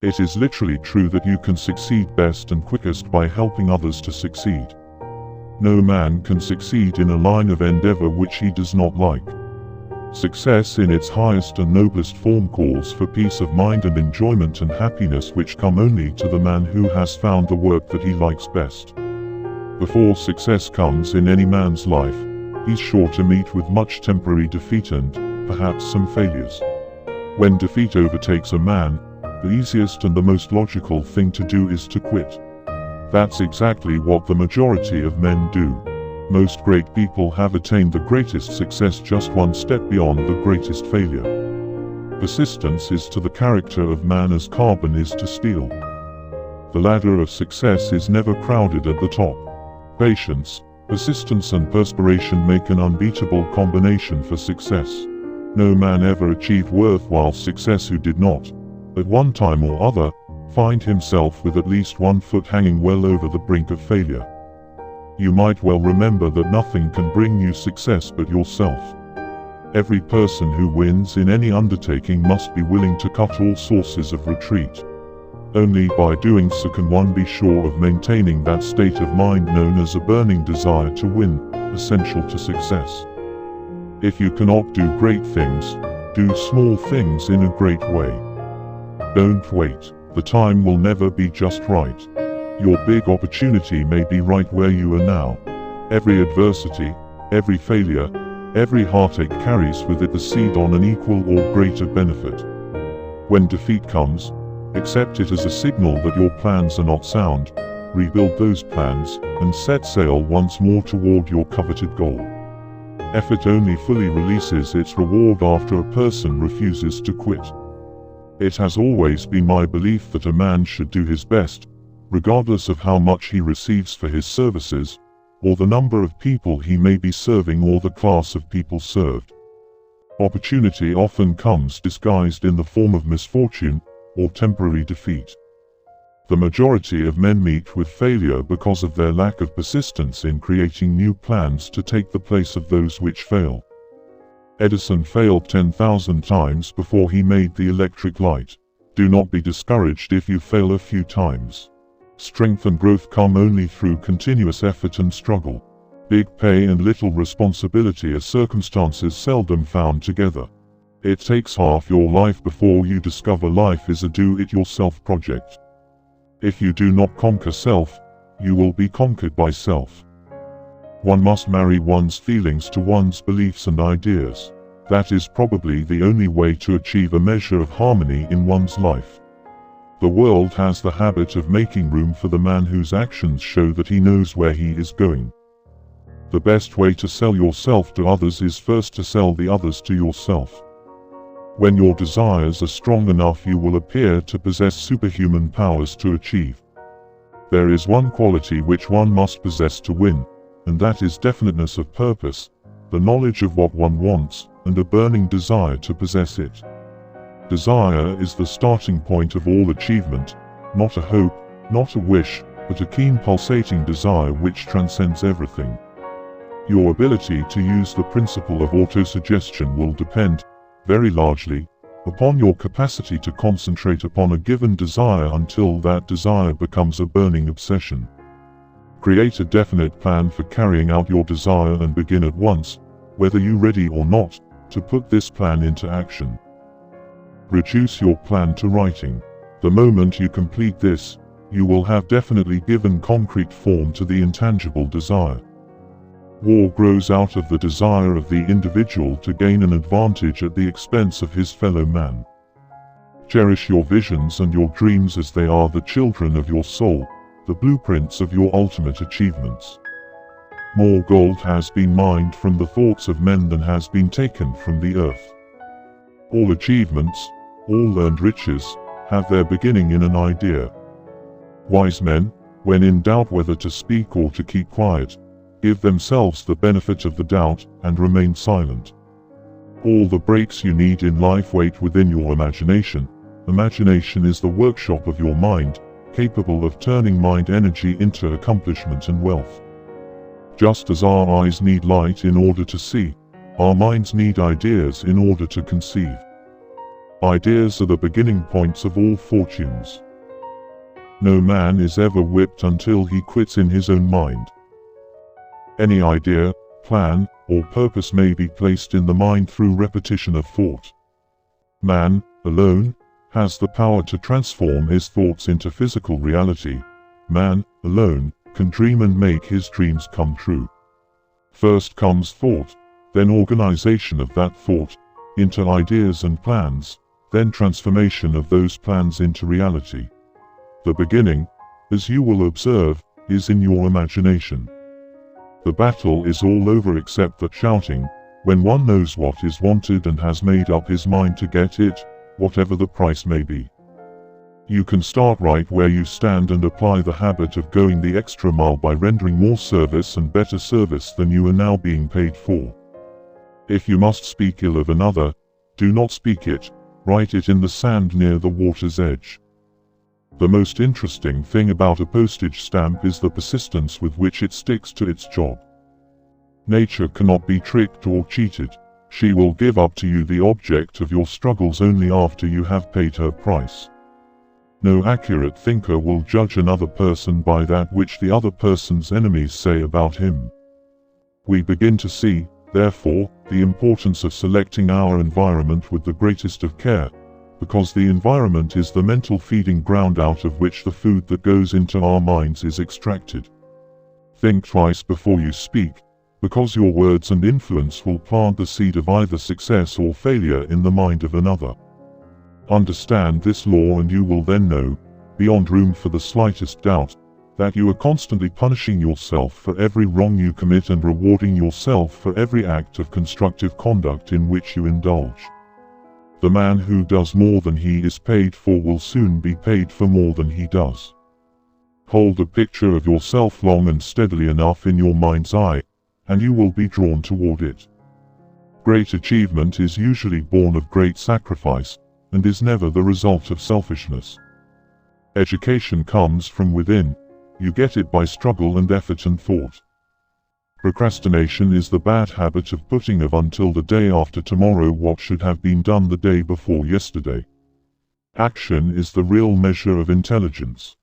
It is literally true that you can succeed best and quickest by helping others to succeed. No man can succeed in a line of endeavor which he does not like. Success in its highest and noblest form calls for peace of mind and enjoyment and happiness which come only to the man who has found the work that he likes best. Before success comes in any man's life, he's sure to meet with much temporary defeat and, perhaps, some failures. When defeat overtakes a man, the easiest and the most logical thing to do is to quit. That's exactly what the majority of men do. Most great people have attained the greatest success just one step beyond the greatest failure. Persistence is to the character of man as carbon is to steel. The ladder of success is never crowded at the top. Patience, persistence and perspiration make an unbeatable combination for success. No man ever achieved worthwhile success who did not, at one time or other, find himself with at least one foot hanging well over the brink of failure. You might well remember that nothing can bring you success but yourself. Every person who wins in any undertaking must be willing to cut all sources of retreat. Only by doing so can one be sure of maintaining that state of mind known as a burning desire to win, essential to success. If you cannot do great things, do small things in a great way. Don't wait. The time will never be just right. Your big opportunity may be right where you are now. Every adversity, every failure, every heartache carries with it the seed on an equal or greater benefit. When defeat comes, accept it as a signal that your plans are not sound, rebuild those plans, and set sail once more toward your coveted goal. Effort only fully releases its reward after a person refuses to quit. It has always been my belief that a man should do his best, regardless of how much he receives for his services, or the number of people he may be serving or the class of people served. Opportunity often comes disguised in the form of misfortune, or temporary defeat. The majority of men meet with failure because of their lack of persistence in creating new plans to take the place of those which fail. Edison failed 10,000 times before he made the electric light. Do not be discouraged if you fail a few times. Strength and growth come only through continuous effort and struggle. Big pay and little responsibility are circumstances seldom found together. It takes half your life before you discover life is a do-it-yourself project. If you do not conquer self, you will be conquered by self. One must marry one's feelings to one's beliefs and ideas. That is probably the only way to achieve a measure of harmony in one's life. The world has the habit of making room for the man whose actions show that he knows where he is going. The best way to sell yourself to others is first to sell the others to yourself. When your desires are strong enough, you will appear to possess superhuman powers to achieve. There is one quality which one must possess to win, and that is definiteness of purpose, the knowledge of what one wants, and a burning desire to possess it. Desire is the starting point of all achievement, not a hope, not a wish, but a keen pulsating desire which transcends everything. Your ability to use the principle of autosuggestion will depend, very largely, upon your capacity to concentrate upon a given desire until that desire becomes a burning obsession. Create a definite plan for carrying out your desire and begin at once, whether you're ready or not, to put this plan into action. Reduce your plan to writing. The moment you complete this, you will have definitely given concrete form to the intangible desire. War grows out of the desire of the individual to gain an advantage at the expense of his fellow man. Cherish your visions and your dreams as they are the children of your soul, the blueprints of your ultimate achievements. More gold has been mined from the thoughts of men than has been taken from the earth. All achievements, all learned riches, have their beginning in an idea. Wise men, when in doubt whether to speak or to keep quiet, give themselves the benefit of the doubt and remain silent. All the breaks you need in life wait within your imagination. Imagination is the workshop of your mind, capable of turning mind energy into accomplishment and wealth. Just as our eyes need light in order to see, our minds need ideas in order to conceive. Ideas are the beginning points of all fortunes. No man is ever whipped until he quits in his own mind. Any idea, plan, or purpose may be placed in the mind through repetition of thought. Man, alone, has the power to transform his thoughts into physical reality. Man, alone, can dream and make his dreams come true. First comes thought, then organization of that thought into ideas and plans, then transformation of those plans into reality. The beginning, as you will observe, is in your imagination. The battle is all over except that shouting, when one knows what is wanted and has made up his mind to get it, whatever the price may be. You can start right where you stand and apply the habit of going the extra mile by rendering more service and better service than you are now being paid for. If you must speak ill of another, do not speak it, write it in the sand near the water's edge. The most interesting thing about a postage stamp is the persistence with which it sticks to its job. Nature cannot be tricked or cheated. She will give up to you the object of your struggles only after you have paid her price. No accurate thinker will judge another person by that which the other person's enemies say about him. We begin to see, therefore, the importance of selecting our environment with the greatest of care, because the environment is the mental feeding ground out of which the food that goes into our minds is extracted. Think twice before you speak, because your words and influence will plant the seed of either success or failure in the mind of another. Understand this law and you will then know, beyond room for the slightest doubt, that you are constantly punishing yourself for every wrong you commit and rewarding yourself for every act of constructive conduct in which you indulge. The man who does more than he is paid for will soon be paid for more than he does. Hold a picture of yourself long and steadily enough in your mind's eye, and you will be drawn toward it. Great achievement is usually born of great sacrifice, and is never the result of selfishness. Education comes from within. You get it by struggle and effort and thought. Procrastination is the bad habit of putting off until the day after tomorrow what should have been done the day before yesterday. Action is the real measure of intelligence.